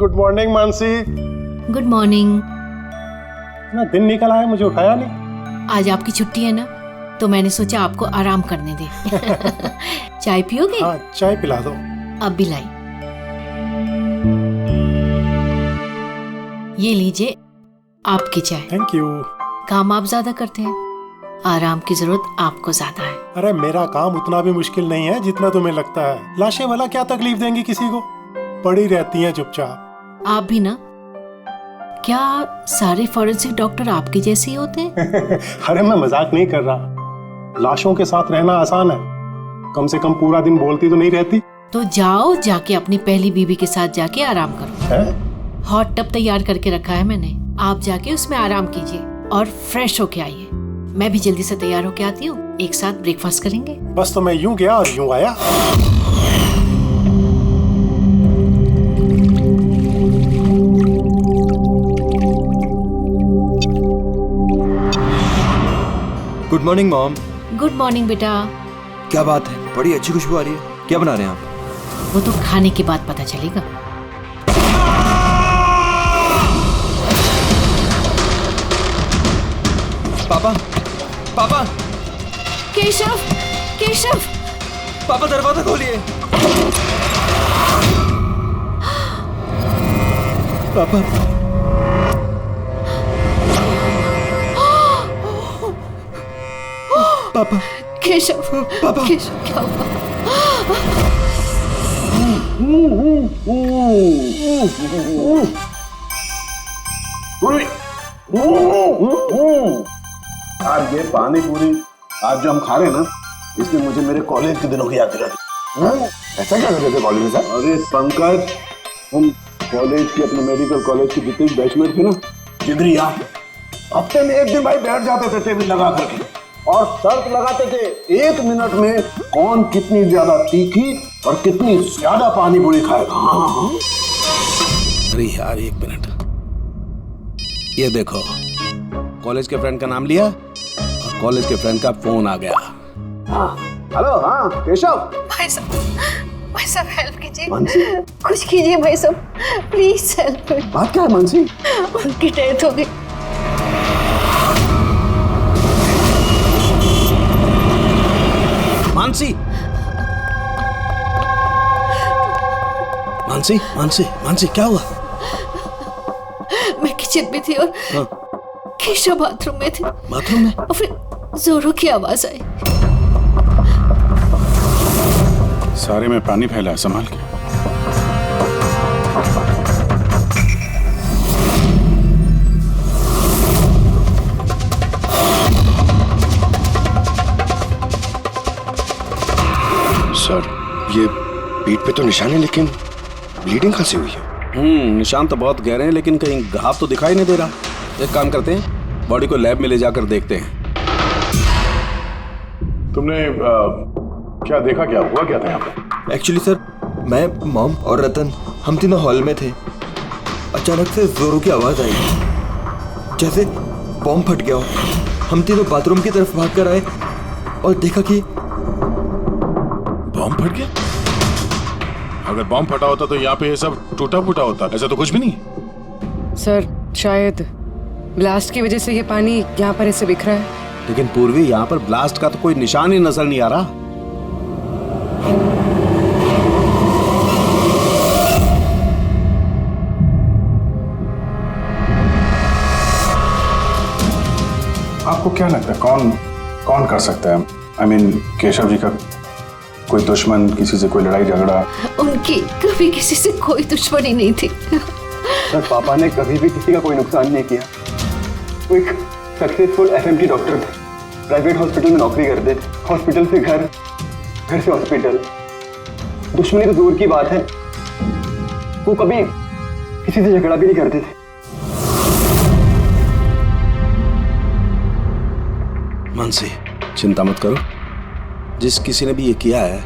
Good morning Mansi. Good morning. ना दिन निकल आया, मुझे उठाया नहीं। आज आपकी छुट्टी है ना, तो मैंने सोचा आपको आराम करने दे। चाय पियोगे? हाँ, चाय पिला दो। अब भी लाई। ये लीजिए आपकी चाय। Thank you. काम आप ज्यादा करते हैं, आराम की जरूरत आपको ज्यादा है। अरे मेरा काम उतना भी मुश्किल नहीं है जितना तुम्हें लगता है। लाशें वाला क्या तकलीफ देंगी किसी को, पड़ी रहती हैं चुपचाप। आप भी ना। क्या सारे फॉरेंसिक डॉक्टर आपके जैसे ही होते हैं? अरे मैं मजाक नहीं कर रहा। लाशों के साथ रहना आसान है, कम से कम पूरा दिन बोलती तो नहीं रहती। तो जाओ, जाके अपनी पहली बीवी के साथ जाके आराम करो। है? हॉट टब तैयार करके रखा है मैंने, आप जाके उसमें आराम कीजिए और फ्रेश होके आइए। मैं भी जल्दी से तैयार होके आती हूँ, एक साथ ब्रेकफास्ट करेंगे। बस तो मैं यूं गया और यूं आया। Good morning mom. Good morning बेटा। क्या बात है, बड़ी अच्छी खुशबू आ रही है। क्या बना रहे हैं आप? वो तो खाने के बाद पता चलेगा। पापा, पापा, केशव, केशव, पापा दरवाजा खोलिए। पापा, पापा, केशव, पापा, केशव क्या हुआ? आज ये पानी पूरी आज जो हम खा रहे हैं ना, इसमें मुझे मेरे कॉलेज के दिनों की याद दिला दी। ऐसा क्या करते थे कॉलेज में सर? अरे पंकज, हम कॉलेज के अपने मेडिकल कॉलेज के जितने बैचमेट थे ना, जिगरी यार, हफ्ते में एक दिन भाई बैठ जाते थे टेबल लगा करके और शर्त लगाते थे 1 मिनट में कौन कितनी ज्यादा तीखी और कितनी ज्यादा पानी पूरी खाएगा। हाँ। अरे यार 1 मिनट, ये देखो कॉलेज के फ्रेंड का नाम लिया और कॉलेज के फ्रेंड का फोन आ गया। हाँ, हेलो। हाँ केशव। भाई साहब हेल्प कीजिए, मानसी, कुछ कीजिए भाई साहब, प्लीज हेल्प। बात क्या है मानसी? उनकी डेथ हो गई। मानसी, मानसी, मानसी, मानसी, क्या हुआ? मैं किचन में थी और हाँ। केशव बाथरूम में थे। बाथरूम में? और फिर जोरों की आवाज आई। सारे में पानी फैला है, संभाल के। सर, ये पीठ पे तो निशान है, लेकिन ब्लीडिंग कहाँ से हुई है? निशान तो बहुत गहरे हैं, लेकिन कहीं घाव तो दिखाई नहीं दे रहा। एक काम करते हैं, बॉडी को लैब में ले जाकर देखते हैं। तुमने क्या देखा, क्या हुआ, क्या था यहाँ पे? एक्चुअली सर, मैं, मॉम और रतन हम तीनों हॉल में थे। अचानक से जोरों की आवाज आई, जैसे बॉम्ब फट गया हो। हम तीनों बाथरूम की तरफ भागकर आए और देखा कि बॉम्ब फट गया? अगर बॉम्ब फटा होता तो यहाँ पे ये सब टूटा फूटा होता, ऐसा तो कुछ भी नहीं। सर, शायद ब्लास्ट की वजह से ये पानी यहाँ पर ऐसे बिखरा है। लेकिन पूर्वी, यहाँ पर ब्लास्ट का तो कोई निशान ही नजर नहीं आ रहा। आपको क्या लगता है कौन कर सकता है? I mean, केशव जी का कोई दुश्मन, किसी से कोई लड़ाई झगड़ा? उनकी कभी किसी से कोई दुश्मनी नहीं थी। सर, पापा ने कभी भी किसी का कोई नुकसान नहीं किया। वो एक सक्सेसफुल एफएमटी डॉक्टर थे, प्राइवेट हॉस्पिटल में नौकरी करते थे। हॉस्पिटल से घर, घर से हॉस्पिटल। दुश्मनी तो दूर की बात है, वो कभी किसी से झगड़ा भी नहीं करते थे। मानसी, चिंता मत करो, जिस किसी ने भी ये किया है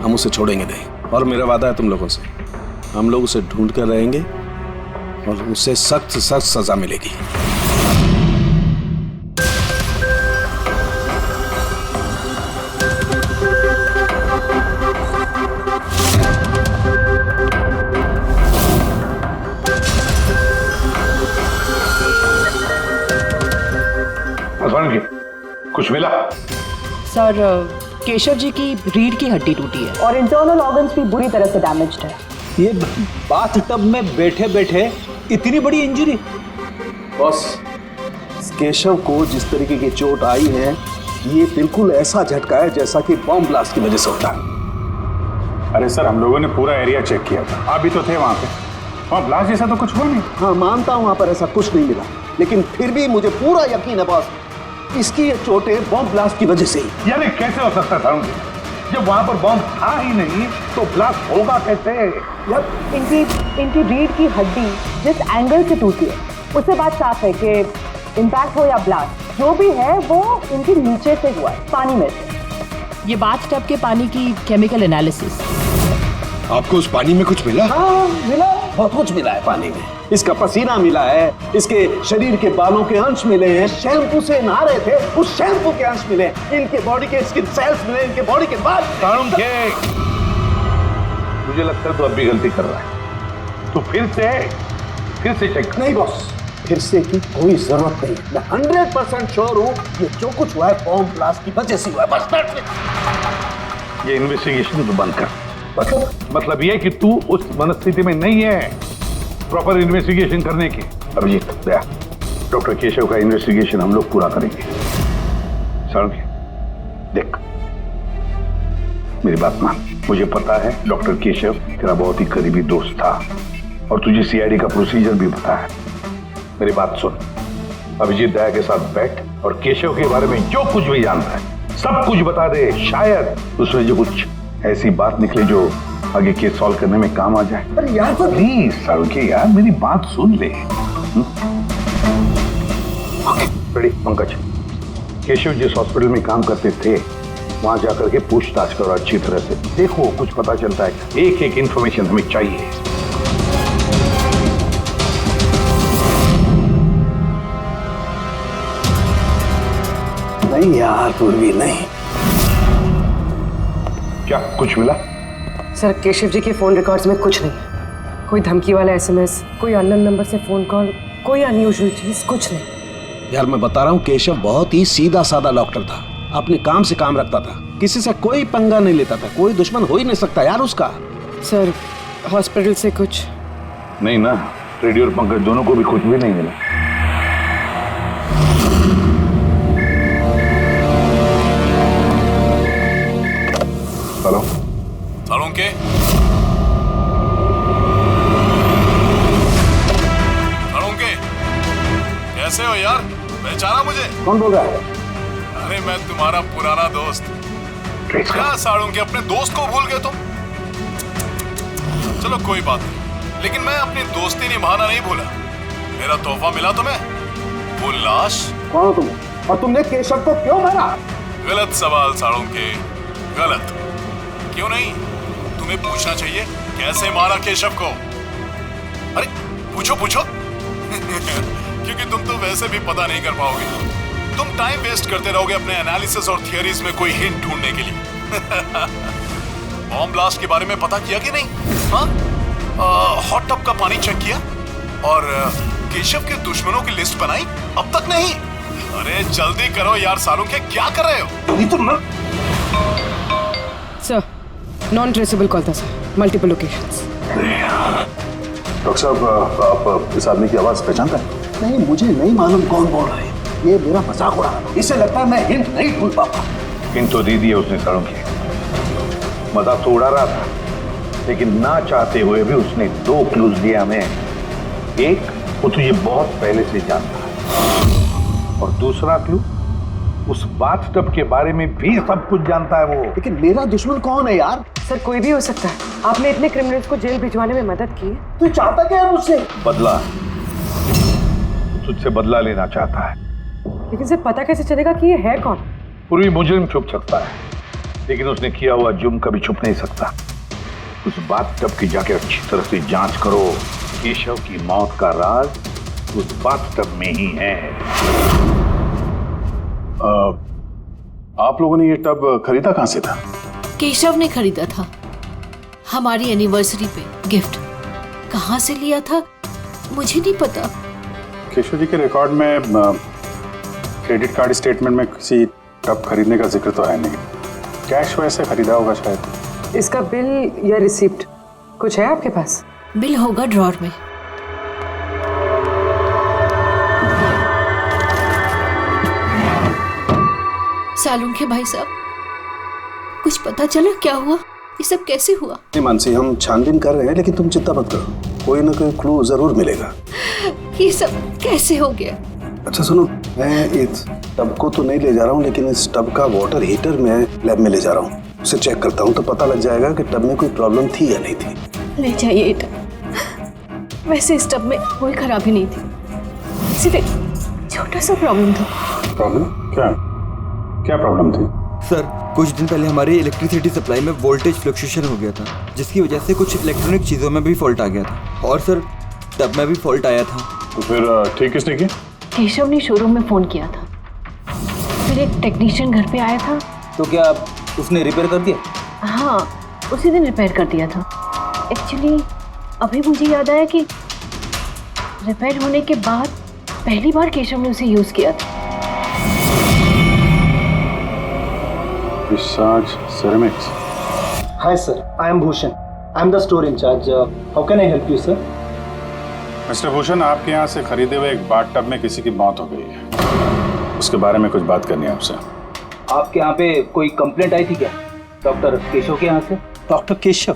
हम उसे छोड़ेंगे नहीं। और मेरा वादा है तुम लोगों से, हम लोग उसे ढूंढ कर रहेंगे और उसे सख्त से सख्त सजा मिलेगी। कुछ मिला? सर केशव जी की रीढ़ की हड्डी टूटी है और इंटरनल ऑर्गन्स भी बुरी तरह से डैमेज्ड है। ये बाथटब में बैठे बैठे इतनी बड़ी इंजरी? बॉस, केशव को जिस तरीके की चोट आई है ये बिल्कुल ऐसा झटका है जैसा कि बॉम्ब ब्लास्ट की वजह से होता है। अरे सर, हम लोगों ने पूरा एरिया चेक किया था, आप भी तो थे वहाँ पे। वहाँ ब्लास्ट जैसा तो कुछ हुआ नहीं। हाँ मानता हूँ वहाँ पर ऐसा कुछ नहीं मिला, लेकिन फिर भी मुझे पूरा यकीन है बॉस, इसकी ये चोटें बॉम्ब ब्लास्ट की वजह से ही। यानी कैसे हो सकता था? जब वहाँ पर बॉम्ब था ही नहीं तो ब्लास्ट होगा कैसे? इनकी रीढ़ की हड्डी जिस एंगल से टूटी है उससे बात साफ है कि इम्पैक्ट हो या ब्लास्ट, जो भी है वो इनके नीचे से हुआ है, पानी में से। ये बाथटब के पानी की केमिकल एनालिसिस। आपको उस पानी में कुछ मिला? हाँ मिला, बहुत कुछ मिला है पानी में। इसका पसीना मिला है, इसके शरीर के बालों के अंश मिले हैं, शैम्पू से नहा रहे थे उस शैम्पू के अंश मिले, इनके बॉडी के स्किन सेल्स मिले, इनके बॉडी के बाद। मुझे लगता है तो अब भी गलती कर रहा है, तो फिर से चेक। नहीं बॉस, फिर से की कोई जरूरत नहीं, मैं 100% श्योर हूँ ये जो कुछ हुआ है बॉम्ब ब्लास्ट की वजह से हुआ है, बस। ये इन्वेस्टिगेशन तो बंद कर। मतलब ये कि तू उस मनस्थिति में नहीं है प्रॉपर इन्वेस्टिगेशन करने की। अभिजीत, दया, डॉक्टर केशव का इन्वेस्टिगेशन हम लोग पूरा करेंगे। साळुंखे, देख मेरी बात मान, मुझे पता है डॉक्टर केशव तेरा बहुत ही करीबी दोस्त था और तुझे सीआईडी का प्रोसीजर भी पता है। मेरी बात सुन, अभिजीत दया के साथ बैठ और केशव के बारे में जो कुछ भी जानता है सब कुछ बता दे। शायद उसमें जो कुछ ऐसी बात निकले जो आगे केस सॉल्व करने में काम आ जाए। अरे यार प्लीज साळुंखे यार, मेरी बात सुन ले। Okay ready? पंकज, केशव जिस हॉस्पिटल में काम करते थे वहां जाकर के पूछताछ करो अच्छी तरह से, देखो कुछ पता चलता है। एक एक इंफॉर्मेशन हमें चाहिए। नहीं यार पूर्वी, नहीं। क्या कुछ मिला? सर केशव जी के फोन रिकॉर्ड्स में कुछ नहीं, कोई धमकी वाला एसएमएस, कोई अननोन नंबर से फोन कॉल, कोई अनयूजुअल चीज, कुछ नहीं। यार मैं बता रहा हूँ, केशव बहुत ही सीधा साधा डॉक्टर था, अपने काम से काम रखता था, किसी से कोई पंगा नहीं लेता था, कोई दुश्मन हो ही नहीं सकता यार उसका। सर हॉस्पिटल से कुछ नहीं ना? रेडी और पंकज दोनों को भी कुछ भी नहीं मिला। हेलो साळुंखे, साळुंखे कैसे हो यार? पहचाना मुझे? कौन बोल रहा है? अरे मैं तुम्हारा पुराना दोस्त। क्या साळुंखे, अपने दोस्त को भूल गए तुम? चलो कोई बात नहीं, लेकिन मैं अपनी दोस्ती निभाना नहीं भूला। मेरा तोहफा मिला तुम्हें, वो लाश। कौन हो तुम और तुमने केशव को क्यों मारा? गलत सवाल साळुंखे, गलत। क्यों नहीं? तुम्हें पूछना चाहिए कैसे मारा केशव को। अरे पूछो पूछो। क्योंकि तुम तो वैसे भी पता नहीं कर पाओगे, तुम टाइम वेस्ट करते रहोगे अपने एनालिसिस और थियरीज में कोई हिंट ढूंढने के लिए। बॉम्ब ब्लास्ट के बारे में पता किया कि नहीं? हाँ, हॉट टब का पानी चेक किया और केशव के दुश्मनों की लिस्ट बनाई? अब तक नहीं? अरे जल्दी करो यार साळुंखे, क्या कर रहे हो? सर नॉन ट्रेसेबल कॉल था सर, मल्टीपल लोकेशंस। डॉक्टर साहब, आप इस आदमी की आवाज पहचानते हैं? नहीं, मुझे नहीं मालूम कौन बोल रहा है, ये मेरा मजाक उड़ा रहा है। इससे लगता है मैं हिंट नहीं ढूंढ पाता। हिंट तो दे दिया उसने साळुंखे, मजाक तो उड़ा रहा था, लेकिन ना चाहते हुए भी उसने 2 क्लूज दिए हमें। एक, वो तुझे बहुत पहले से जानता है, और दूसरा क्लू, उस बाथटब के बारे में भी सब कुछ जानता है वो। लेकिन मेरा दुश्मन कौन है यार? सर कोई भी हो सकता है, आपने इतने क्रिमिनल्स को जेल भिजवाने में मदद की है। तू चाहता क्या है मुझसे? बदला, तुझसे बदला लेना चाहता है। लेकिन सर पता कैसे चलेगा कि ये है कौन? पूरी मुजरिम छुप सकता है, लेकिन उसने किया हुआ जुर्म कभी छुप नहीं सकता। उस बाथटब की जाके अच्छी तरह से जांच करो, केशव की मौत का राज उस बाथटब में ही है। आप लोगों ने ये टब खरीदा कहां से था? केशव ने खरीदा था, हमारी एनिवर्सरी पे गिफ्ट। कहाँ से लिया था मुझे नहीं पता। केशव जी के रिकॉर्ड में क्रेडिट कार्ड स्टेटमेंट में किसी कब खरीदने का जिक्र तो है नहीं। कैश वैसे खरीदा होगा शायद। इसका बिल या रिसिप्ट कुछ है आपके पास? बिल होगा ड्रॉर में। सालुंखे भाई साहब, कुछ पता चला क्या हुआ? ये सब कैसे हुआ? नहीं मानसी, हम छानबीन कर रहे हैं, लेकिन तुम चिंता मत करो, कोई ना कोई क्लू जरूर मिलेगा। ये सब कैसे हो गया? अच्छा सुनो, मैं इस टब को तो नहीं ले जा रहा हूँ, लेकिन इस टब का वाटर हीटर मैं लैब में ले जा रहा हूँ। उसे चेक करता हूँ तो पता लग जाएगा कि टब में कोई प्रॉब्लम थी या नहीं थी। ले जाइए ये टब। वैसे इस टब में कोई खराबी नहीं थी, सिर्फ एक छोटा सा प्रॉब्लम था। प्रॉब्लम? क्या प्रॉब्लम थी? सर, कुछ दिन पहले हमारी इलेक्ट्रिसिटी सप्लाई में वोल्टेज फ्लक्चुएशन हो गया था, जिसकी वजह से कुछ इलेक्ट्रॉनिक चीज़ों में भी फॉल्ट आ गया था। और सर, टब में भी फॉल्ट आया था। तो फिर ठीक किसने किया? केशव ने शोरूम में फोन किया था, फिर एक टेक्नीशियन घर पे आया था। तो क्या उसने रिपेयर कर दिया? हाँ, उसी दिन रिपेयर कर दिया था। एक्चुअली अभी मुझे याद आया कि रिपेयर होने के बाद पहली बार केशव ने उसे यूज किया था। Visage ceramics. Hi sir, I am Bhushan. I am the store in charge. How can I help you, sir? Mister Bhushan, आपके यहाँ से खरीदे हुए एक बाथ टब में किसी की मौत हो गई है, उसके बारे में कुछ बात करनी है आपसे। आपके यहाँ पे कोई कंप्लेंट आई थी क्या डॉक्टर केशव के यहाँ से? डॉक्टर केशव?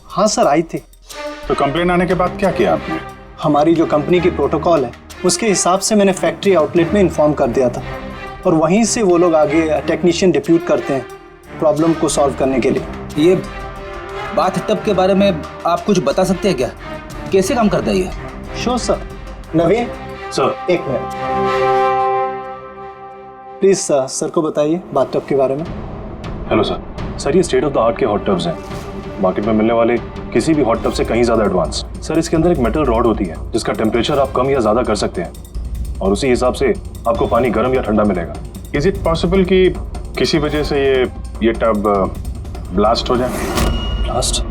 हाँ सर, आई थी। तो कंप्लेंट आने के बाद क्या किया आपने? हमारी जो कंपनी की प्रोटोकॉल है उसके हिसाब से मैंने फैक्ट्री आउटलेट में इन्फॉर्म कर दिया था, और वहीं से वो लोग आगे टेक्नीशियन डिप्यूट करते हैं प्रॉब्लम को सॉल्व करने के लिए। ये बाथ टब के बारे में आप कुछ बता सकते हैं क्या? कैसे काम करता है ये? Sure sir. नवीन सर, एक मिनट प्लीज सर को बताइए बाथ टब के बारे में। हेलो सर, ये स्टेट ऑफ द आर्ट के हॉट टब्स हैं, मार्केट में मिलने वाले किसी भी हॉट टब से कहीं ज़्यादा एडवांस। सर, इसके अंदर एक मेटल रॉड होती है जिसका टेम्परेचर आप कम या ज़्यादा कर सकते हैं, और उसी हिसाब से आपको पानी गर्म या ठंडा मिलेगा। इज इट पॉसिबल कि किसी वजह से ये टब ब्लास्ट हो जाए? ब्लास्ट?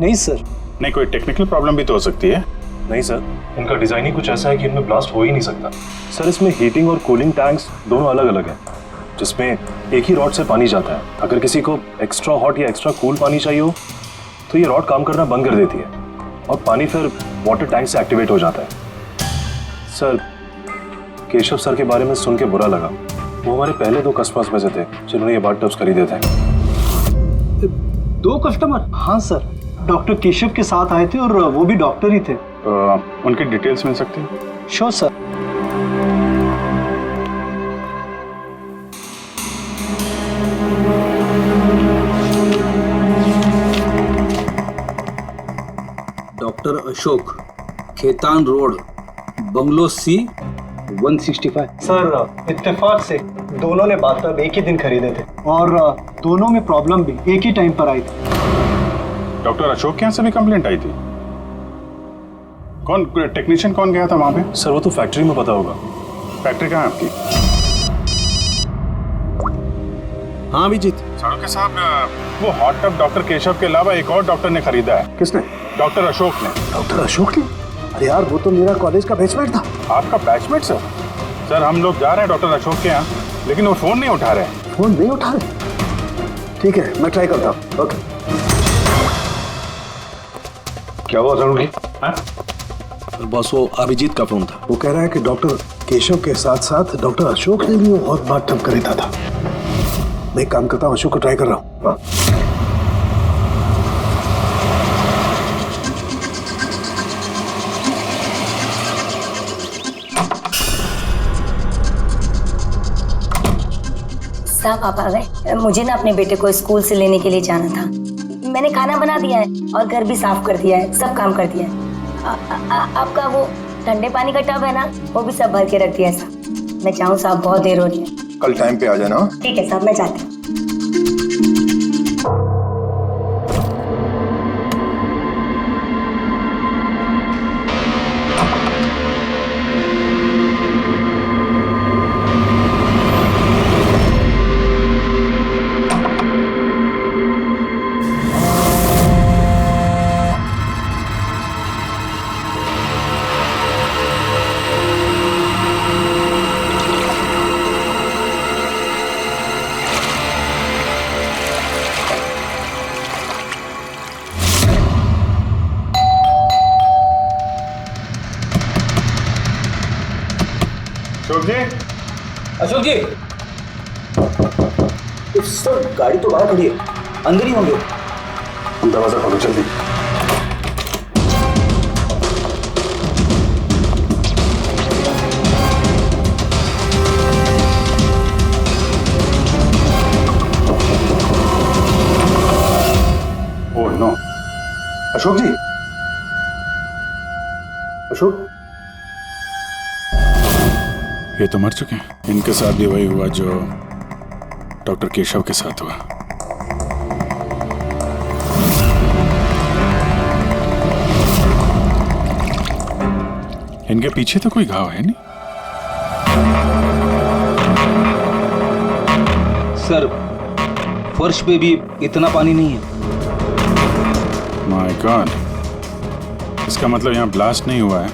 नहीं सर। नहीं, कोई टेक्निकल प्रॉब्लम भी तो हो सकती है। नहीं सर, इनका डिज़ाइन ही कुछ ऐसा है कि इनमें ब्लास्ट हो ही नहीं सकता। सर, इसमें हीटिंग और कूलिंग टैंक्स दोनों अलग अलग हैं, जिसमें एक ही रॉड से पानी जाता है। अगर किसी को एक्स्ट्रा हॉट या एक्स्ट्रा कूल पानी चाहिए हो तो ये रॉड काम करना बंद कर देती है और पानी फिर वाटर टैंक से एक्टिवेट हो जाता है। सर, केशव सर के बारे में सुन के बुरा लगा। वो हमारे पहले 2 कस्टमर्स में से थे जिन्होंने ये बाथ टब्स खरीदे थे। 2 कस्टमर? हाँ सर, डॉक्टर केशव के साथ आए थे और वो भी डॉक्टर ही थे। उनकी डिटेल्स मिल सकती है? Sure sir. Doctor Ashok, Khaitan road, bungalow C 165। Sir, इत्तेफाक से दोनों ने बाथ टब एक ही दिन खरीदे थे और दोनों में प्रॉब्लम भी एक ही टाइम पर आई थी। डॉक्टर अशोक के यहाँ से भी कंप्लेंट आई थी? कौन टेक्नीशियन कौन गया था वहाँ पे? सर, वो तो फैक्ट्री में पता होगा। फैक्ट्री कहाँ है आपकी? हाँ अभिजीत। साड़ुके साहब, वो हॉट टब डॉक्टर केशव के अलावा एक और डॉक्टर ने खरीदा है। किसने? डॉक्टर अशोक ने। डॉक्टर अशोक ने? अरे यार, वो तो मेरा कॉलेज का बैचमेट था। आपका बैचमेट सर? सर, हम लोग जा रहे हैं डॉक्टर अशोक के यहाँ, लेकिन वो फोन नहीं उठा रहे। फोन नहीं उठा रहे? ठीक है, मैं ट्राई करता हूँ। ओके। क्या हुआ साड़ुके? बस वो अभिजीत का फोन था। वो कह रहा है कि डॉक्टर केशव के साथ साथ डॉक्टर अशोक ने भी वो और बाथ टब खरीदा था। मैं एक काम करता हूँ, अशोक को ट्राई कर रहा हूँ। साहब, आप आ गए? मुझे ना अपने बेटे को स्कूल से लेने के लिए जाना था। मैंने खाना बना दिया है और घर भी साफ कर दिया है, सब काम कर दिया है। आपका वो ठंडे पानी का टब है ना, वो भी सब भर के रख दिया है साहब। मैं चाहूँ साहब, बहुत देर हो रही है। कल टाइम पे आ जाना। ठीक है साहब, मैं जाती हूँ। अशोक जी, अशोक जी, सर गाड़ी तो बाहर खड़ी है, अंदर ही होंगे। दरवाजा खोलो जल्दी। ओह नो, अशोक जी, अशोक, ये तो मर चुके हैं। इनके साथ भी वही हुआ जो डॉक्टर केशव के साथ हुआ। इनके पीछे तो कोई घाव है नहीं। सर फर्श पे भी इतना पानी नहीं है। माय गॉड, इसका मतलब यहाँ ब्लास्ट नहीं हुआ है,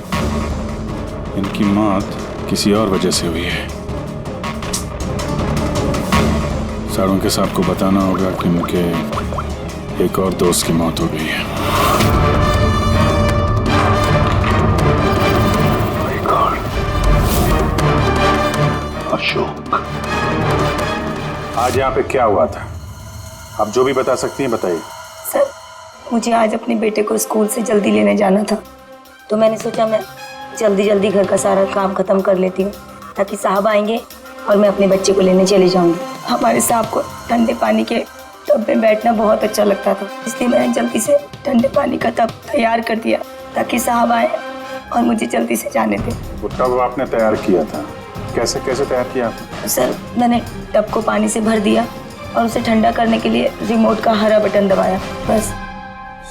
इनकी मौत किसी और वजह से हुई है। सारों के साहब को बताना होगा कि उनके एक और दोस्त की मौत हो गई है। अशोक, आज यहाँ पे क्या हुआ था? आप जो भी बता सकती हैं बताइए। सर, मुझे आज अपने बेटे को स्कूल से जल्दी लेने जाना था, तो मैंने सोचा मैं जल्दी जल्दी घर का सारा काम खत्म कर लेती हूँ ताकि साहब आएंगे और मैं अपने बच्चे को लेने चली जाऊंगी। हमारे साहब को ठंडे पानी के टब में बैठना बहुत अच्छा लगता था, इसलिए मैंने जल्दी से ठंडे पानी का टब तैयार कर दिया ताकि साहब आए और मुझे जल्दी से जाने दें। वो टब आपने तैयार किया था, कैसे कैसे तैयार किया आपने? सर, मैंने टब को पानी से भर दिया और उसे ठंडा करने के लिए रिमोट का हरा बटन दबाया, बस।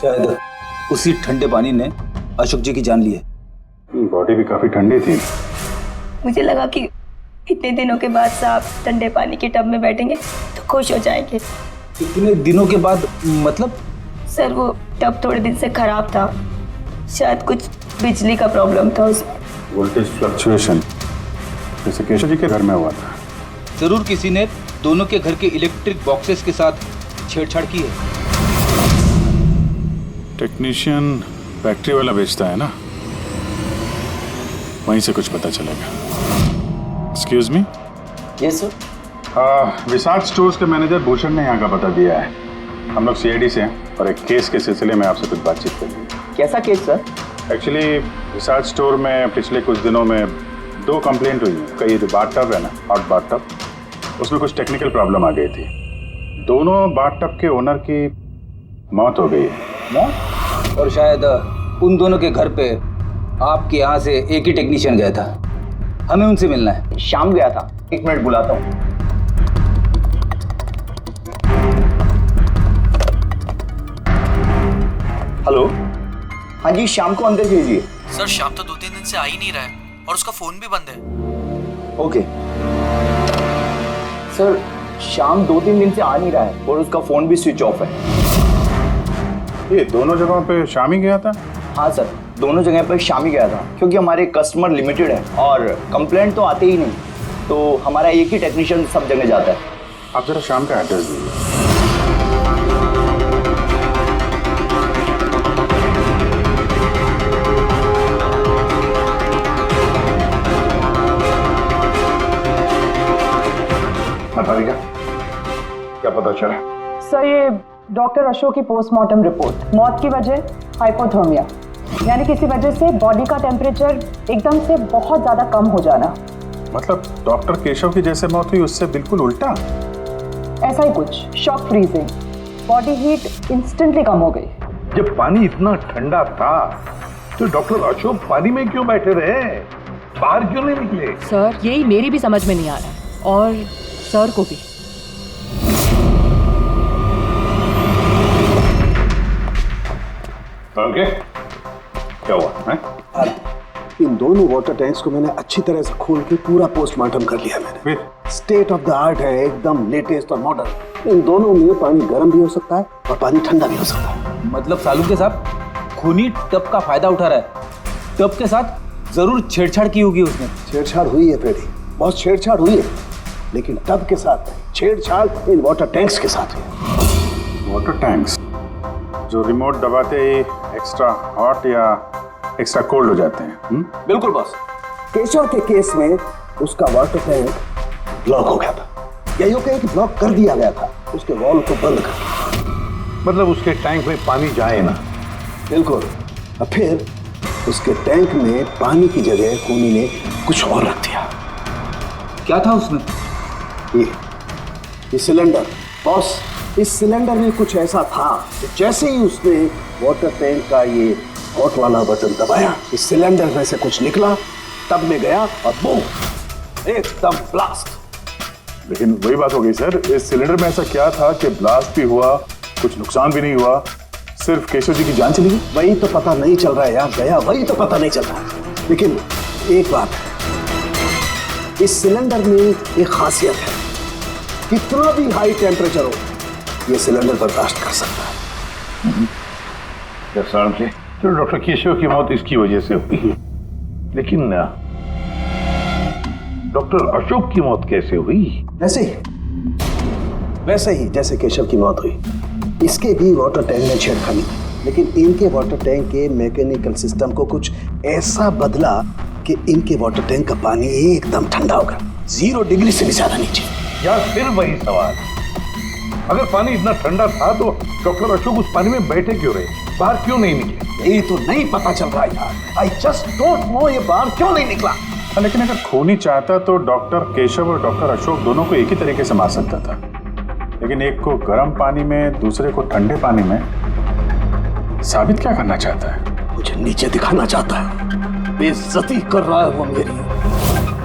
शायद उसी ठंडे पानी ने अशोक जी की जान ली है। बॉडी भी काफी ठंडी थी। मुझे लगा कि इतने दिनों के बाद साहब ठंडे पानी के टब में बैठेंगे तो खुश हो जाएंगे। इतने दिनों के बाद मतलब? सर, वो टब थोड़े दिन से खराब था, शायद कुछ बिजली का प्रॉब्लम था उसमें। वोल्टेज फ्लक्चुएशन, जैसे केशव जी के घर में हुआ था। जरूर किसी ने दोनों के घर के इलेक्ट्रिक बॉक्सेस के साथ छेड़छाड़ की है। टेक्नीशियन फैक्ट्री वाला बेचता है ना, वहीं से कुछ पता चलेगा। Excuse me. Yes sir. Vishal stores के मैनेजर भूषण ने यहाँ का पता दिया है। हम लोग सीआईडी से हैं और एक केस के सिलसिले में आपसे कुछ बातचीत करनी है। कैसा केस सर? एक्चुअली विशाल स्टोर में पिछले कुछ दिनों में 2 कंप्लेंट हुई है। कई जो बाथटब है ना, हॉट बाथटब, उसमें कुछ टेक्निकल प्रॉब्लम आ गई थी। दोनों बाथटब के ओनर की मौत हो गई है। और शायद उन दोनों के घर पे आपके यहाँ से एक ही टेक्नीशियन गया था। हमें उनसे मिलना है। शाम गया था, 1 मिनट बुलाता हूँ। हेलो, हाँ जी, शाम को अंदर भेजिए। सर, शाम तो 2-3 दिन से आ ही नहीं रहा है और उसका फोन भी बंद है। ओके सर, शाम 2-3 दिन से आ नहीं रहा है और उसका फोन भी स्विच ऑफ है। ये दोनों जगहों पे शाम ही गया था? हाँ सर, दोनों जगह पर शाम ही गया था, क्योंकि हमारे कस्टमर लिमिटेड है और कंप्लेंट तो आते ही नहीं, तो हमारा एक ही टेक्नीशियन सब जगह जाता है। आप जरा शाम का एड्रेस दीजिए। बताइएगा क्या पता चला? सर, ये डॉक्टर अशोक की पोस्टमार्टम रिपोर्ट, मौत की वजह हाइपोथर्मिया, यानी किसी वजह से बॉडी का टेम्परेचर एकदम से बहुत ज्यादा कम हो जाना। मतलब डॉक्टर केशव की जैसे मौत हुई उससे बिल्कुल उल्टा? ऐसा ही कुछ, shock freezing, body heat instantly कम हो गई। जब पानी इतना ठंडा था तो डॉक्टर अशोक पानी में क्यों बैठे रहे, बाहर क्यों नहीं निकले? सर, यही मेरी भी समझ में नहीं आ रहा और सर को भी। ओके, क्या हुआ है? इन दोनों वाटर टैंक्स को मैंने अच्छी तरह से खोल के पूरा पोस्टमार्टम कर लिया मैंने। स्टेट ऑफ द आर्ट है, एकदम लेटेस्ट और मॉडर्न। इन दोनों में पानी गर्म भी हो सकता है और पानी ठंडा भी हो सकता है। मतलब सालू के साथ खूनी टब का फायदा उठा रहा है। टब के साथ जरूर छेड़छाड़ की होगी उसने। छेड़छाड़ हुई है फ्रेडी, बहुत छेड़छाड़ हुई है, लेकिन टब के साथ नहीं, छेड़छाड़ इन वाटर टैंक्स के साथ है। वाटर टैंक्स जो रिमोट दबाते ही एक्स्ट्रा हॉट या एक्स्ट्रा कोल्ड हो जाते हैं। बिल्कुल बॉस। केशव के केस में उसका वाटर टैंक ब्लॉक हो गया था, या यूं कहें कि ब्लॉक कर दिया गया था, उसके वॉल को बंद कर। मतलब उसके टैंक में पानी जाए ना? बिल्कुल। और फिर उसके टैंक में पानी की जगह खूनी ने कुछ और रख दिया। क्या था उसमें? ये सिलेंडर। बॉस, इस सिलेंडर में कुछ ऐसा था कि जैसे ही उसने वाटर टैंक का ये हॉट वाला बटन दबाया, इस सिलेंडर में से कुछ निकला, टब में गया और बूम, एकदम ब्लास्ट। लेकिन वही बात हो गई सर, इस सिलेंडर में ऐसा क्या था कि ब्लास्ट भी हुआ, कुछ नुकसान भी नहीं हुआ, सिर्फ केशव जी की जान चली गई? वही तो पता नहीं चल रहा है यार गया, वही तो पता नहीं चल रहा है। लेकिन एक बात है, इस सिलेंडर में एक खासियत है, कितना भी हाई टेम्परेचर हो ये सिलेंडर बर्दाश्त कर सकता है। तो डॉक्टर केशव की मौत इसकी वजह से हुई, लेकिन डॉक्टर अशोक की मौत कैसे हुई? वैसे ही जैसे केशव की मौत हुई, इसके भी वाटर टैंक में छेड़खानी थी, लेकिन इनके वाटर टैंक के मैकेनिकल सिस्टम को कुछ ऐसा बदला कि इनके वाटर टैंक का पानी एकदम ठंडा हो गया, 0 डिग्री से भी ज्यादा नीचे। यार फिर वही सवाल, अगर पानी इतना ठंडा था तो डॉक्टर अशोक उस पानी में बैठे क्यों रहे, बाहर क्यों नहीं निकले? ये तो नहीं पता चल रहा यार, आई जस्ट डोंट नो ये बाहर क्यों नहीं निकला। लेकिन अगर खूनी चाहता तो डॉक्टर केशव और डॉक्टर अशोक दोनों को एक ही तरीके से मार सकता था, लेकिन एक को गर्म पानी में, दूसरे को ठंडे पानी में। साबित क्या करना चाहता है? मुझे नीचे दिखाना चाहता है, बेइज्जती कर रहा है वो मेरी।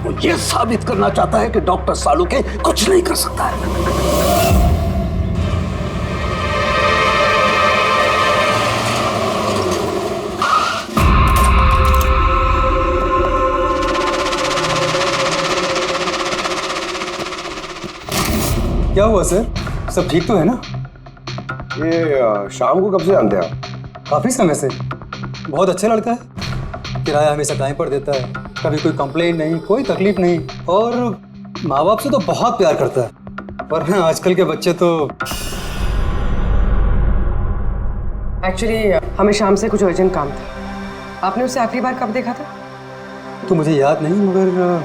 वो ये साबित करना चाहता है कि डॉक्टर सालुके कुछ नहीं कर सकता है। क्या हुआ सर, सब ठीक तो है ना? ये शाम को कब से जानते हैं आप? काफी समय से। बहुत अच्छा लड़का है, किराया हमेशा टाइम पर देता है, कभी कोई कंप्लेंट नहीं, कोई तकलीफ नहीं, और माँ बाप से तो बहुत प्यार करता है। पर आजकल के बच्चे तो एक्चुअली हमें शाम से कुछ अर्जेंट काम था। आपने उसे आखिरी बार कब देखा था? तो मुझे याद नहीं, मगर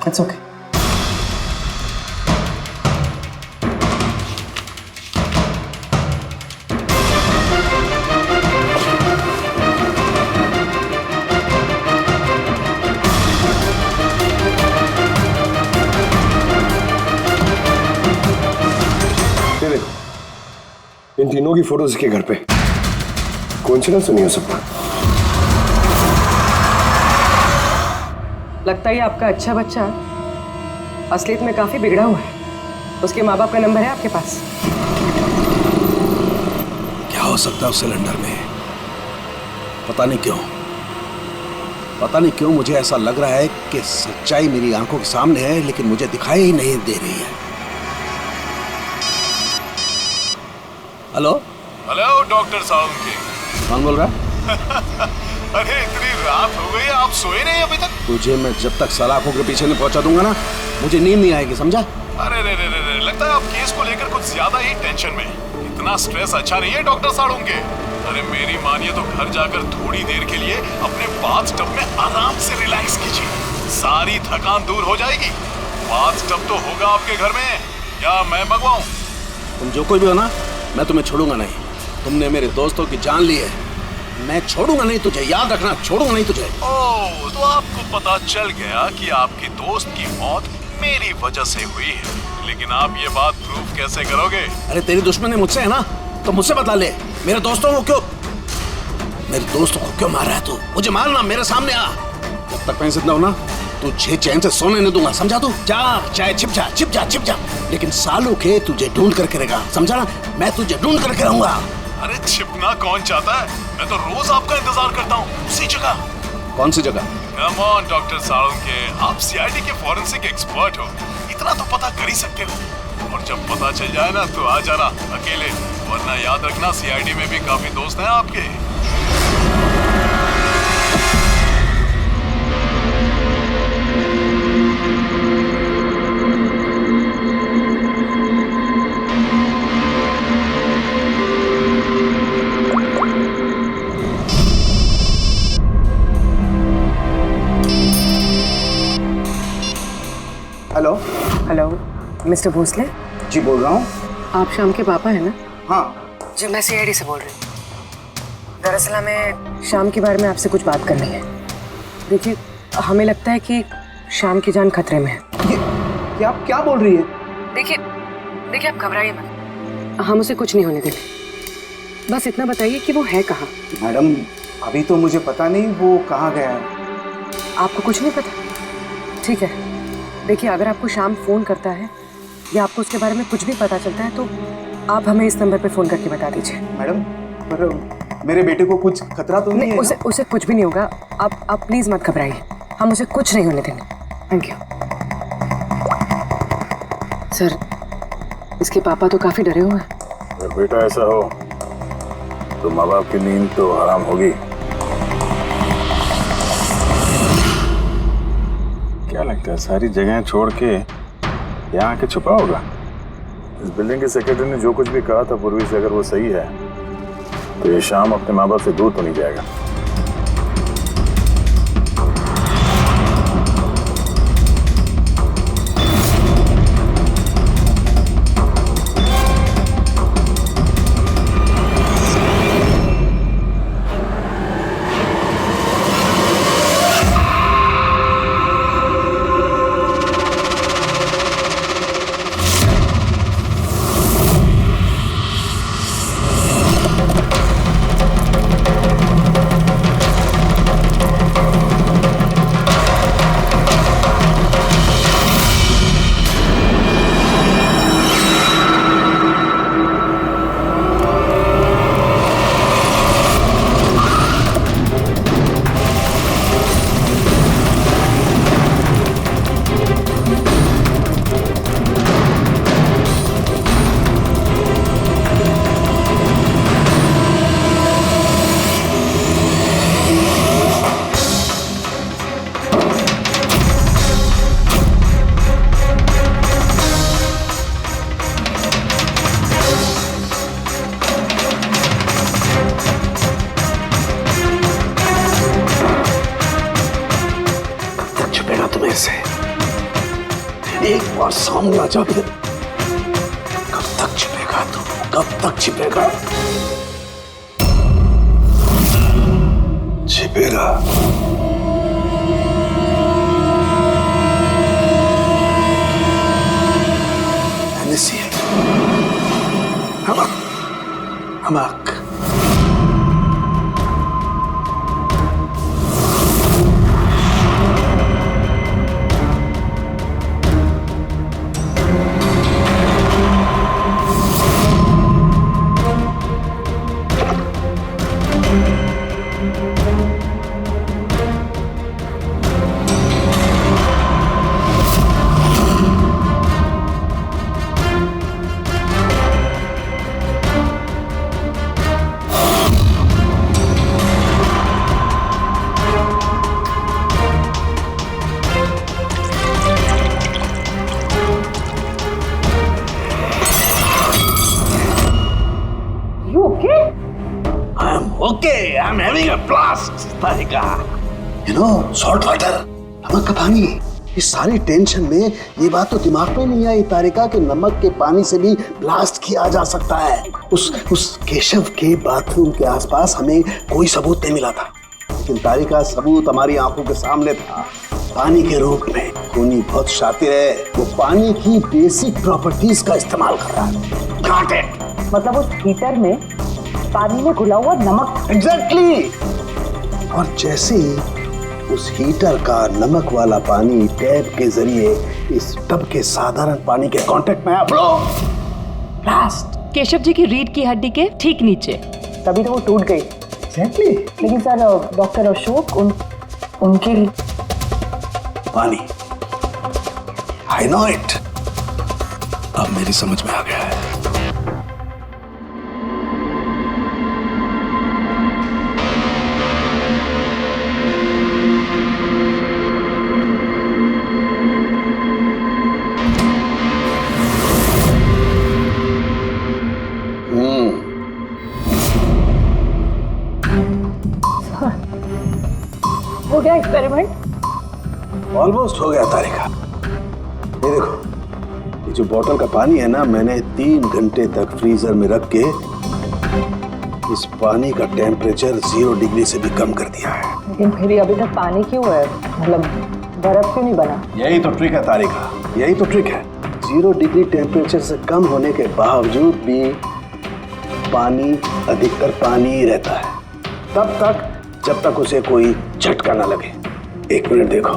इट्स ओके। इन तीनों की फोटोज के घर पे। कोइंसिडेंस तो नहीं हो सकता। लगता है आपका अच्छा बच्चा असलियत में काफी बिगड़ा हुआ है। उसके माँ बाप का नंबर है आपके पास? क्या हो सकता है उस सिलेंडर में? पता नहीं क्यों मुझे ऐसा लग रहा है कि सच्चाई मेरी आंखों के सामने है, लेकिन मुझे दिखाई ही नहीं दे रही है। Hello doctor Saluke. कौन बोल रहा है? अरे इतनी रात हो गई, आप सोए नहीं अभी तक? तुझे मैं जब तक सलाखों के पीछे नहीं पहुंचा दूंगा ना, मुझे नींद नहीं आएगी, समझा? अरे रे, लगता है आप केस को लेकर कुछ ज्यादा ही टेंशन में। इतना स्ट्रेस अच्छा नहीं है डॉक्टर सालुके। अरे मेरी मानिए तो घर जाकर थोड़ी देर के लिए अपने बाथटब में आराम से रिलैक्स कीजिए, सारी थकान दूर हो जाएगी। बाथटब तो होगा आपके घर में, या मैं मंगवाऊं? तुम जो कोई भी हो ना, मैं तुम्हें छोड़ूंगा नहीं। तुमने मेरे दोस्तों की जान ली है, मैं छोड़ूंगा नहीं तुझे, याद रखना, छोड़ूंगा नहीं तुझे। ओह, तो आपको पता चल गया कि आपके दोस्त की मौत मेरी वजह से हुई है, लेकिन आप ये बात प्रूव कैसे करोगे? अरे तेरी दुश्मनी मुझसे है ना, तो मुझसे बता ले। मेरे दोस्तों को क्यों मार रहा है तू? मुझे मारना, मेरे सामने आ। जब तक मैं जिंदा हूं ना, तुझे चैन से सोने नहीं दूंगा, समझा तू? जा, चाहे छिप जा, लेकिन सालुके तुझे ढूंढ कर करेगा, समझा ना? मैं तुझे ढूंढ करके रहूंगा। अरे छिपना कौन चाहता है? मैं तो रोज आपका इंतजार करता हूँ, उसी जगह। कौन सी जगह? कम ऑन डॉक्टर सालुके, आप सीआईडी के फॉरेंसिक एक्सपर्ट हो, इतना तो पता कर ही सकते हो। और जब पता चल जाए ना तो आ जाना अकेले, वरना याद रखना सीआईडी में भी काफी दोस्त हैं आपके। Hello mister Bhosle. जी बोल रहा हूँ। आप शाम के पापा हैं ना? हाँ जी मैं सीआईडी से बोल रही हूँ। दरअसल हमें शाम के बारे में आपसे कुछ बात करनी है। देखिए हमें लगता है कि शाम की जान खतरे में है। ये आप क्या बोल रही है? देखिए आप घबराइए मत, हम उसे कुछ नहीं होने देंगे। बस इतना बताइए कि वो है कहाँ? मैडम अभी तो मुझे पता नहीं वो कहाँ गया है। आपको कुछ नहीं पता? ठीक है, देखिए अगर आपको शाम फ़ोन करता है या आपको उसके बारे में कुछ भी पता चलता है तो आप हमें इस नंबर पे फ़ोन करके बता दीजिए। मैडम पर मेरे बेटे को कुछ खतरा तो नहीं है? उसे कुछ भी नहीं होगा। आप प्लीज़ मत घबराइए, हम उसे कुछ नहीं होने देंगे। Thank you. सर इसके पापा तो काफ़ी डरे हुए हैं। अगर बेटा ऐसा हो तो माँ बाप की नींद तो हराम होगी। क्या लगता है सारी जगह छोड़ के यहाँ आके छुपा होगा? इस बिल्डिंग के सेक्रेटरी ने जो कुछ भी कहा था पूर्वी से, अगर वो सही है तो ये शाम अपने माँ बाप से दूर तो नहीं जाएगा। एक बार सामने आ जा, कब तक छिपेगा तू? कब तक छिपेगा? छिपेगा। हमक Okay, I'm having a blast, Tarika. You know, salt water, नमक का पानी। इस सारी टेंशन में ये बात तो दिमाग में नहीं आई तारिका कि नमक के पानी से भी ब्लास्ट किया जा सकता है। उस केशव के बाथरूम के आसपास हमें कोई सबूत नहीं मिला था, लेकिन तारिका सबूत हमारी आंखों के सामने था, पानी के रूप में। खूनी बहुत शातिर है, वो पानी की बेसिक प्रॉपर्टीज का इस्तेमाल कर रहा है। Got it? मतलब उस हीटर में पानी में घुला हुआ नमक। एग्जैक्टली। और जैसे ही उस हीटर का नमक वाला पानी टैप के जरिए इस टब के साधारण पानी के कांटेक्ट में आया, ब्लास्ट। केशव जी की रीढ़ की हड्डी के ठीक नीचे। तभी तो वो टूट गई। एग्जैक्टली। लेकिन सर डॉक्टर अशोक उनके पानी, आई नो इट। अब मेरी समझ में आ गया है। हो गया एक्सपेरिमेंट? ऑलमोस्ट हो गया तारिका। ये देखो, जो बोतल का पानी है ना, मैंने 3 घंटे तक फ्रीजर में रख के इस पानी का टेम्परेचर 0 डिग्री से भी कम कर दिया है। लेकिन फिर ये अभी तक पानी क्यों है? मतलब बर्फ क्यों नहीं बना? यही तो ट्रिक है तारिका, यही तो ट्रिक है। 0 डिग्री टेम्परेचर से कम होने के बावजूद भी पानी अधिकतर पानी ही रहता है, तब तक जब तक उसे कोई झटका ना लगे। 1 मिनट देखो।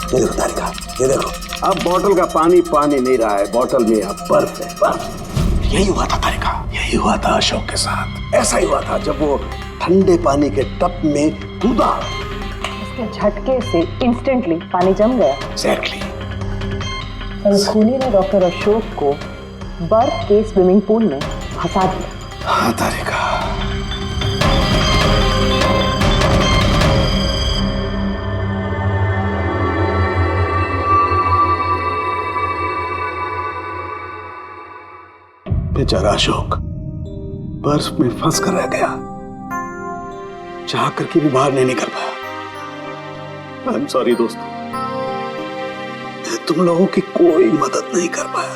ये देखो तारिका, ये देखो, अब बोतल का पानी पानी नहीं रहा है, बोतल में अब बर्फ है, बर्फ। यही हुआ था तारिका, यही हुआ था अशोक के साथ। ऐसा ही हुआ था जब वो ठंडे पानी के टब में कूदा। उसके झटके से इंस्टेंटली पानी जम गया। एग्जैक्टली। और खूनी ने डॉक्टर अशोक को बर्फ के स्विमिंग पूल में फंसा दिया। हाँ तारिका। बेचारा अशोक बर्फ में फंस कर रह गया, चाह करके भी बाहर नहीं निकल पाया। आई एम सॉरी दोस्तों, तुम लोगों की कोई मदद नहीं कर पाया।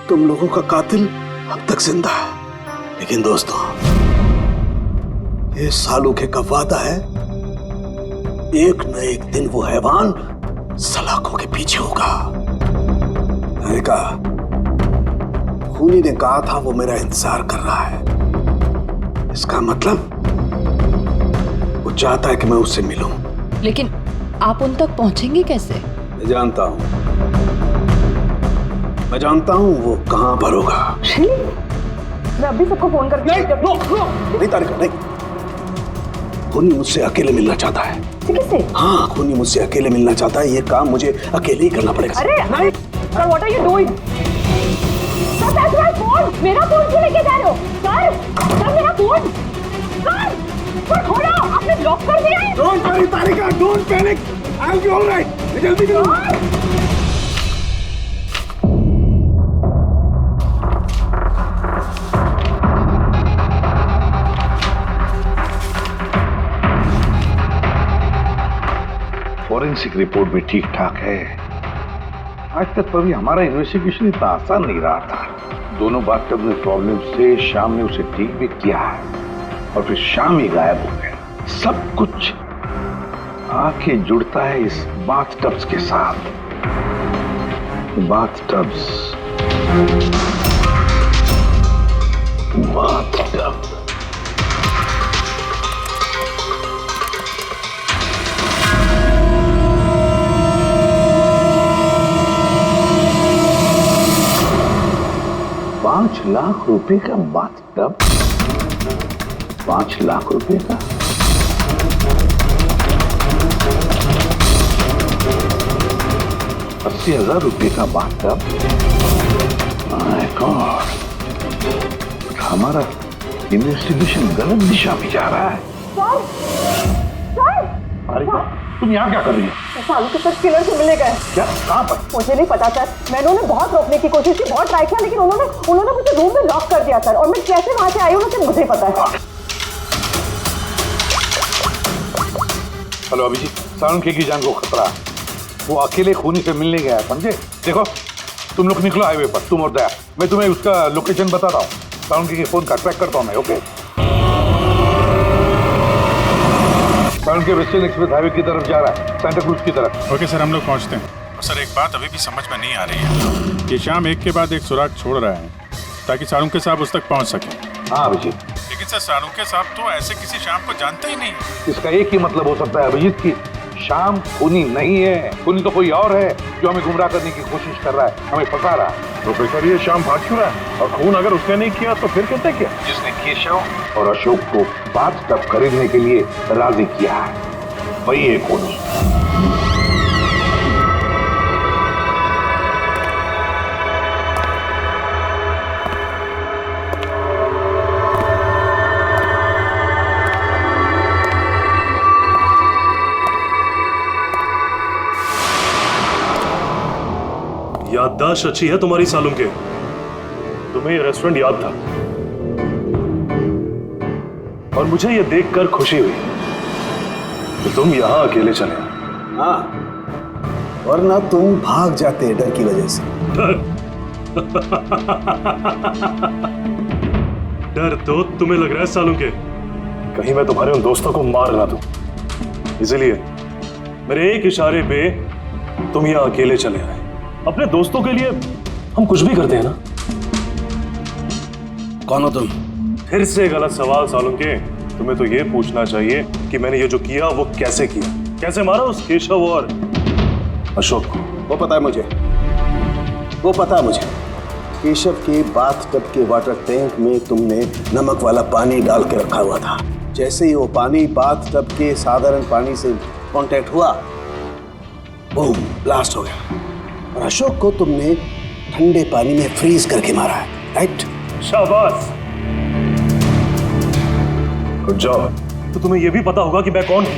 तुम लोगों का कातिल अब तक जिंदा है, लेकिन दोस्तों ये सालूके का वादा है, एक न एक दिन वो हैवान सलाखों के पीछे होगा। मैंने कहा, खूनी ने कहा था वो मेरा इंतजार कर रहा है, इसका मतलब वो चाहता है कि मैं उससे मिलूं। लेकिन आप उन तक पहुंचेंगे कैसे? मैं जानता हूं वो कहां पर होगा। मैं अभी सबको फोन करके नहीं तारिका, नहीं। खूनी मुझसे अकेले मिलना चाहता है। किससे? हाँ, खूनी मुझसे अकेले मिलना चाहता है, ये काम मुझे अकेले ही करना पड़ेगा। अरे नहीं, sir what are you doing? Sir phone, मेरा फोन क्यों लेके जा रहे हो? सर मेरा फोन, सर खोलो, आपने लॉक कर दिया है। Don't worry Tarika, don't panic, I will be alright. जल्दी करो। फॉरेंसिक रिपोर्ट भी ठीक ठाक है। आज तक कभी हमारा इन्वेस्टिगेशन इतना आसान नहीं रहा था। दोनों बाथटब में प्रॉब्लम से शाम ने उसे ठीक भी किया है और फिर शाम ही गायब हो गया। सब कुछ आके जुड़ता है इस बाथटब्स के साथ। बाथटब्स, बाथटब। ₹5 लाख का बाथटब, 5 लाख रुपए का। ₹80,000 का बाथटब। माय गॉड, हमारा इन्वेस्टिगेशन गलत दिशा में जा रहा है। अरे तुम यहाँ क्या कर रही हो? सालू के साथ किलर से मिले गए। क्या? कहाँ पर? मुझे नहीं पता सर, मैंने उन्हें बहुत रोकने की कोशिश की, बहुत ट्राई किया, लेकिन उन्होंने मुझे रूम में लॉक कर दिया सर। और मैं कैसे वहां से आई हूँ मुझे ही पता है। हेलो अभिजीत, सालुके की जान को खतरा है। वो अकेले खूनी से मिलने गया है, समझे? देखो तुम लोग निकलो हाईवे पर, तुम और दया। मैं तुम्हें उसका लोकेशन बताता हूँ। सालुके के फोन का ट्रैक करता हूँ मैं। ओके, सालुके वेस्टर्न एक्सप्रेस हाईवे की तरफ जा रहा है, सांता क्रूज की तरफ। ओके सर, हम लोग पहुंचते हैं। और सर एक बात अभी भी समझ में नहीं आ रही है कि शाम एक के बाद एक सुराग छोड़ रहा है ताकि सालुके साहब उस तक पहुंच सके। हाँ अभिजीत, लेकिन सर सालुके साहब तो ऐसे किसी शाम को जानते ही नहीं। इसका एक ही मतलब हो सकता है अभिजीत की शाम खूनी नहीं है, खूनी तो कोई और है जो हमें गुमराह करने की कोशिश कर रहा है, हमें फंसा रहा है। प्रोफेसर ये शाम भाग क्यों रहा है? और खून अगर उसने नहीं किया तो फिर किसने किया? जिसने केशव और अशोक को बाथटब खरीदने के लिए राजी किया है, वही है खूनी। याददाश्त अच्छी है तुम्हारी सालुके, तुम्हें ये रेस्टोरेंट याद था और मुझे ये देखकर खुशी हुई कि तुम यहाँ अकेले चले। हाँ, वरना तुम भाग जाते डर की वजह से। डर तो तुम्हें लग रहा है सालों के, कहीं मैं तुम्हारे उन दोस्तों को मार ना दूं, इसलिए मेरे एक इशारे पे तुम यहाँ अकेले चले आए। अपने दोस्तों के लिए हम कुछ भी करते हैं ना। कौन हो तुम? फिर से गलत सवाल सालों के। तुम्हें तो ये पूछना चाहिए कि मैंने ये जो किया वो कैसे किया, कैसे मारा उस केशव और अशोक को। वो पता है मुझे, वो पता है मुझे। केशव के बाथटब के वाटर टैंक में तुमने नमक वाला पानी डाल के रखा हुआ था। जैसे ही वो पानी बाथटब के साधारण पानी से कांटेक्ट हुआ, बूम, ब्लास्ट हो गया। और अशोक को तुमने ठंडे पानी में फ्रीज करके मारा है, राइट? शाबाश, गुड जॉब। तो तुम्हें यह भी पता होगा कि मैं कौन हूं?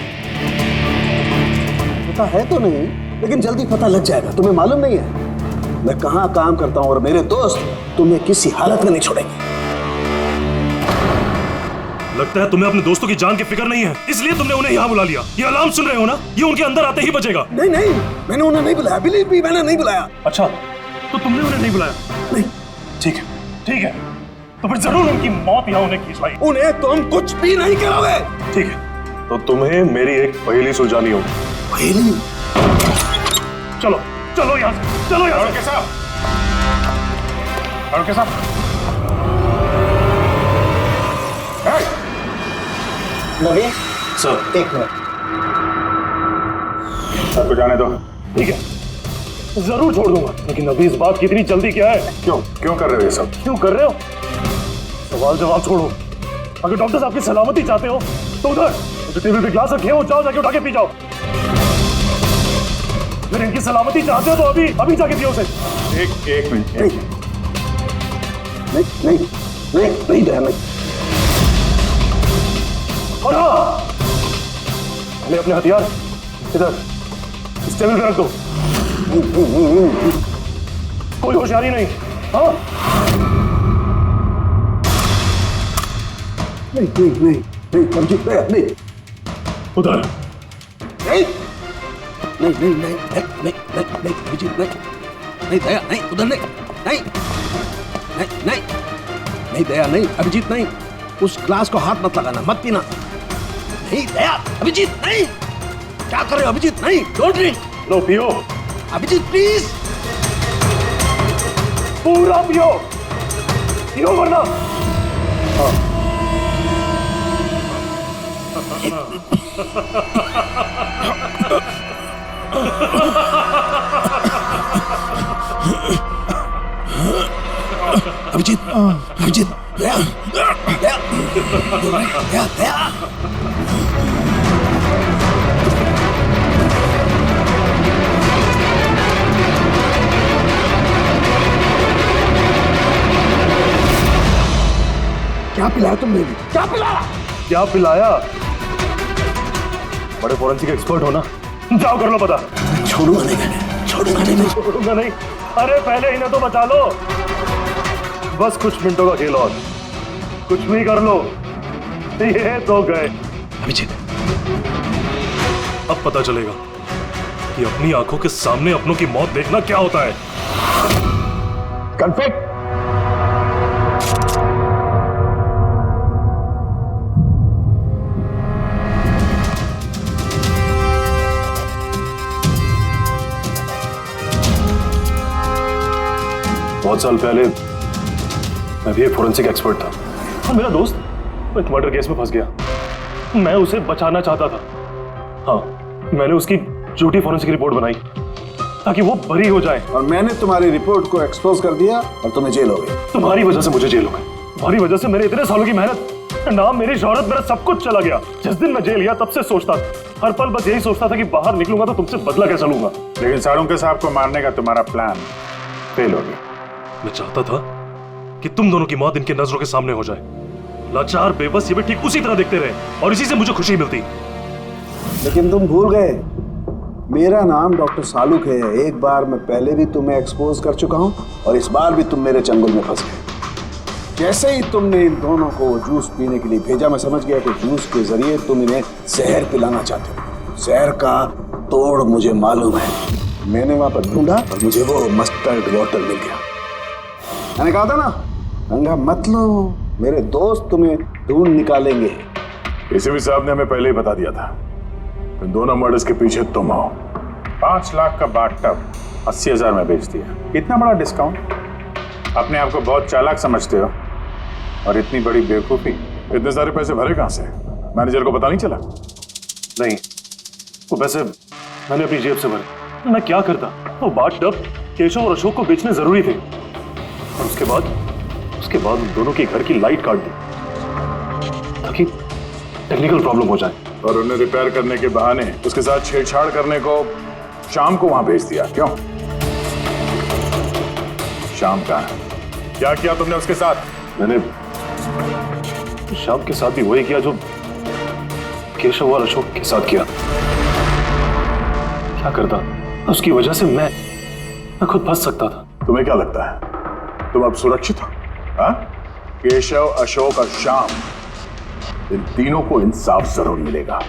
पता है तो नहीं, लेकिन जल्दी पता लग जाएगा। तुम्हें मालूम नहीं है मैं कहां काम करता हूं, और मेरे दोस्त तुम्हें किसी हालत में नहीं छोड़ेंगे। लगता है तुम्हें अपने दोस्तों की जान की फिक्र नहीं है, इसलिए तुमने उन्हें यहाँ बुला लिया। ये अलार्म सुन रहे हो ना, ये उनके अंदर आते ही बजेगा। नहीं नहीं, मैंने उन्हें नहीं बुलाया, बिलीव मी, मैंने नहीं बुलाया। अच्छा, तो तुमने उन्हें नहीं बुलाया? नहीं। ठीक है, ठीक है, तो फिर जरूर उनकी मौत यहाँ उन्हें खींचवाई। उन्हें तुम कुछ भी नहीं कराओगे। ठीक है, तो तुम्हें मेरी एक पहेली सुलझानी होगी। पहेली? चलो चलो यहाँ से, चलो यहाँ से। आरोग्य साहब, नवीन सर, एक मिनट। सबको जाने दो। ठीक है, जरूर छोड़ दूंगा, लेकिन अभी इस बात की इतनी जल्दी क्या है? क्यों कर रहे हो ये सब? क्यों कर रहे हो? सवाल जवाब छोड़ो। अगर डॉक्टर साहब की सलामती चाहते हो तो उधर जो टेबल पे ग्लास रखे हो, जाओ जाके उठा के पी जाओ। अगर इनकी सलामती चाहते हो तो अभी अभी जाके पियो उसे। एक मिनट। नहीं नहीं नहीं नहीं दया नहीं। और हाँ, पहले अपने हथियार इधर इस टेबल पे रख दो। कोई होशियारी नहीं। हाँ, नहीं नहीं नहीं नहीं, समझी नहीं। उधर नहीं नहीं नहीं नहीं नहीं नहीं नहीं अभिजीत नहीं नहीं दया नहीं, उधर नहीं नहीं नहीं नहीं नहीं दया नहीं, अभिजीत नहीं, उस ग्लास को हाथ मत लगाना, मत पीना। नहीं दया, अभिजीत नहीं, क्या कर रहे हो अभिजीत? नहीं, डोंट ड्रिंक। लो पियो अभिजीत प्लीज, पूरा पियो, पियो वरना। हाँ। अभिजीत अभिजीत दया दया दया दया। क्या पिलाया तुमने? क्या पिलाया? क्या पिलाया? बड़े फॉरेंसिक एक्सपर्ट हो ना, जाओ कर लो पता। छोड़ूंगा नहीं, छोड़ूंगा नहीं, छोड़ूंगा नहीं। अरे पहले इन्हें तो बचा लो, बस कुछ मिनटों का खेल और, कुछ भी कर लो। ये तो गए। अभिजीत, अब पता चलेगा कि अपनी आंखों के सामने अपनों की मौत देखना क्या होता है। कन्फेक्ट। बहुत साल पहले मैं भी एक फोरेंसिक एक्सपर्ट था, और मेरा दोस्त एक मर्डर केस में फंस गया। मैं उसे बचाना चाहता था। हाँ, मैंने उसकी झूठी फोरेंसिक रिपोर्ट बनाई ताकि वो बरी हो जाए। और मैंने तुम्हारी रिपोर्ट को एक्सपोज कर दिया और तुम्हें जेल हो गई। तुम्हारी वजह से मुझे जेल हो गई। तुम्हारी वजह से मेरे इतने सालों की मेहनत, नाम, मेरी शोहरत, मेरा सब कुछ चला गया। जिस दिन मैं जेल गया तब से सोचता, हर पल बस यही सोचता था कि बाहर निकलूंगा तो तुमसे बदला कैसे लूंगा। लेकिन साळुंके साहब को मारने का तुम्हारा प्लान फेल हो गया। मैं चाहता था कि तुम दोनों की मौत इनके नजरों के सामने हो जाए। लाचार बेबस ये भी ठीक उसी तरह देखते रहे और इसी से मुझे खुशी मिलती। लेकिन तुम भूल गए, मेरा नाम डॉक्टर सालुक है। एक बार मैं पहले भी तुम्हें एक्सपोज कर चुका हूं और इस बार भी तुम मेरे चंगुल में फंस गए। जैसे ही तुमने इन दोनों को जूस पीने के लिए भेजा, मैं समझ गया कि जूस के जरिए तुम इन्हें जहर पिलाना चाहते हो। जहर का तोड़ मुझे मालूम है। मैंने वहां पर ढूंढा और मुझे वो मस्टर्ड बॉटल मिल गया। मैंने कहा था ना, पंगा मत लो, मेरे दोस्त तुम्हें ढूंढ निकालेंगे। एसीपी साहब ने हमें पहले ही बता दिया था, इन दोनों मर्डर्स के पीछे तुम हो। 5 लाख का बाथटब 80,000 में बेच दिया। इतना बड़ा डिस्काउंट? अपने आप को बहुत चालाक समझते हो, और इतनी बड़ी बेवकूफी। इतने सारे पैसे भरे कहां से? मैनेजर को पता नहीं चला? नहीं, वो पैसे मैंने अपनी जेब से भरे। मैं क्या करता? वो बाथटब केशव और अशोक को बेचने जरूरी थे, और उसके बाद उन दोनों के घर की लाइट काट दी ताकि टेक्निकल प्रॉब्लम हो जाए, और उन्हें रिपेयर करने के बहाने उसके साथ छेड़छाड़ करने को शाम को वहां भेज दिया। क्यों? शाम का क्या किया तुमने उसके साथ? मैंने शाम के साथ भी वही किया जो केशव और अशोक के साथ किया। क्या करता? उसकी वजह से मैं खुद फंस सकता था। तुम्हें क्या लगता है तुम अब सुरक्षित हो? हाँ? केशव, अशोक और श्याम, इन तीनों को इंसाफ जरूर मिलेगा।